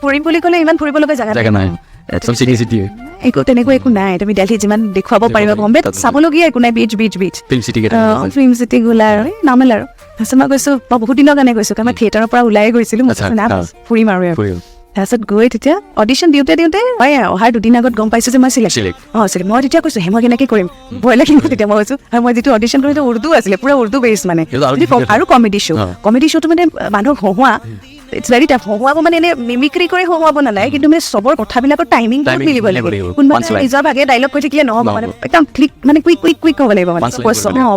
ফুৰিম বুলি ক'লে ইমান ফুৰিবলগীয়া জাগা নাই চব চিটি চিটি তেনেকুৱা একো নাই তুমি দিল্লীত যিমান দেখুৱাব পাৰিবা বম্বেত চাবলগীয়া একো নাই বিচ ফিল্ম চিটি ফিল্ম চিটি গ'লা আৰু নৰ্মেল আৰু তাৰপিছত মই কৈছোঁ মই বহুত দিনৰ কাৰণে গৈছোঁ কাৰণ মই থিয়েটাৰৰ পৰা ওলাই গৈছিলোঁ ফুৰিম আৰু তাৰপিছত গৈ তেতিয়া অডিশ্যন দিওঁতে হয় অহাৰ 2 দিন আগত গম পাইছোঁ যে মই চিলেক্ট মই তেতিয়া কৈছোঁ মই কেনেকৈ কৰিম ভয় লাগিব তেতিয়া মই কৈছোঁ আৰু মই যিটো অডিশ্যন কৰিছোঁ উৰ্দু আছিলে পুৰা উৰ্দু বেছ মানে আৰু কমেডি শ্ব'টো মানে মানুহক হহুৱা ইটছ ভেৰি টাফ হহুৱাব মানে এনে মিমিক্ৰি কৰি হহুৱাব নালাগে কিন্তু মানে চবৰ কথাবিলাকৰ টাইমিং মিলিব লাগে কোনোবা নিজৰ ভাগে ডাইলগ কৈ থাকিলে নহ'ব মানে একদম ক্লিক মানে কুইক ক'ব লাগিব মানে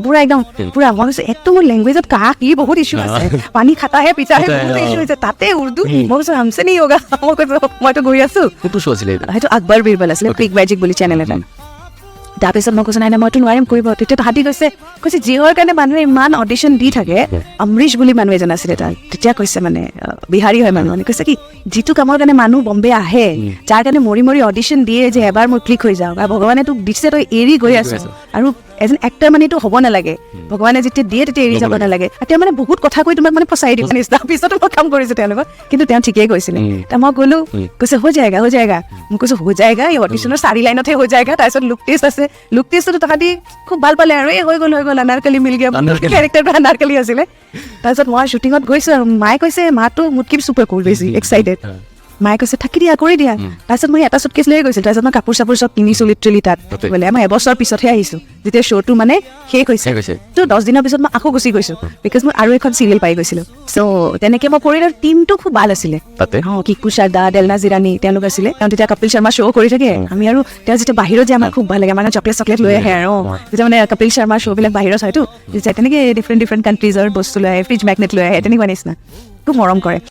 পুৰা একদম পুৰা মই কৈছোঁ একটো মোৰ লেংগুৱেজত কাহ কি বহুত ইছ্যু আছে পানী খাটাহে পিছাহে বহুত ইছ্যু হৈছে তাতে উৰ্দু মই কৈছোঁ হামছে নি য়োগা মই কৈছোঁ মইতো গৈ আছোঁ সেইটো আকবৰ বীৰবল আছিলে পিক মেজিক বুলি চেনেল এটা তাৰপিছত মই কৈছোঁ নাই মইতো নোৱাৰিম কৰিব তেতিয়া তাহাঁতি কৈছে যিহৰ কাৰণে মানুহে ইমান অডিশ্যন দি থাকে অমৰীশ বুলি মানুহ এজন আছিলে তাত তেতিয়া কৈছে মানে বিহাৰী হয় মানুহ মানে কৈছে কি যিটো কামৰ কাৰণে মানুহ বম্বে আহে যাৰ কাৰণে মৰি অডিশ্যন দিয়ে যে এবাৰ মই ক্লিক হৈ যাওঁ আৰু ভগৱানে তোক দিছে তই এৰি গৈ আছ আৰু এজন এক্টাৰ মানে এইটো হ'ব নালাগে ভগৱানে যেতিয়া দিয়ে তেতিয়া এৰি যাব নালাগে তেওঁ মানে বহুত কথা কৈ তোমাক মানে ফচাই দিব তাৰপিছতো মই কাম কৰিছোঁ তেওঁলোকক কিন্তু তেওঁ ঠিকেই কৈছিলে মই গ'লো কৈছে হৈ যায়গা মই কৈছোঁ হৈ যায়গা এই অডিশ্যনৰ 4 লাইনতহে হৈ যায়গা তাৰপিছত লুক টেষ্টটো তাহাঁতি খুব ভাল পালে আৰু এই হৈ গ'ল আনাৰকলি মিল গিয়া কেৰেক্টাৰটো আনাৰকলি আছিলে তাৰপিছত মই শ্বুটিঙত গৈছোঁ আৰু মায়ে কৈছে মাতো মোতকৈ চুপাৰ কুল বেছি এক্সাইটেড মায়ে কৈছে থাকি দিয়া কৰি দিয়া তাৰপিছত মই এটা চুটকেছ লৈ গৈছিলোঁ তাৰপিছত মই কাপোৰ চাপোৰ চব কিনিছোঁ লিটাৰেলি তাত বোলে মই এবছৰ পিছতহে আহিছোঁ যেতিয়া শ্ব'টো মানে শেষ হৈছে তো 10 দিনৰ পিছত মই আকৌ গুচি গৈছোঁ বিকজ মই আৰু এখন চিৰিয়েল পাই গৈছিলোঁ চ' তেনেকৈ মই কৰিলোঁ টিমটো খুব ভাল আছিলে কিকু শাৰদা দেলনা জিৰাণী তেওঁলোক আছিলে তেওঁ তেতিয়া কপিল শৰ্মা শ্ব' কৰি থাকে আমি আৰু তেওঁ যেতিয়া বাহিৰত যে আমাৰ খুব ভাল লাগে মানে চকলেট লৈ আহে আৰু যেতিয়া মানে কপিল শৰ্মাৰ শ্ব'বিলাক বাহিৰত হয়তো তেনেকৈ ডিফাৰেণ্ট কাণ্ট্ৰিজৰ বস্তু লৈ আহে ফ্ৰিজ মেগনেট লৈ আহে তেনেকুৱা নিচিনা খুব মৰম কৰে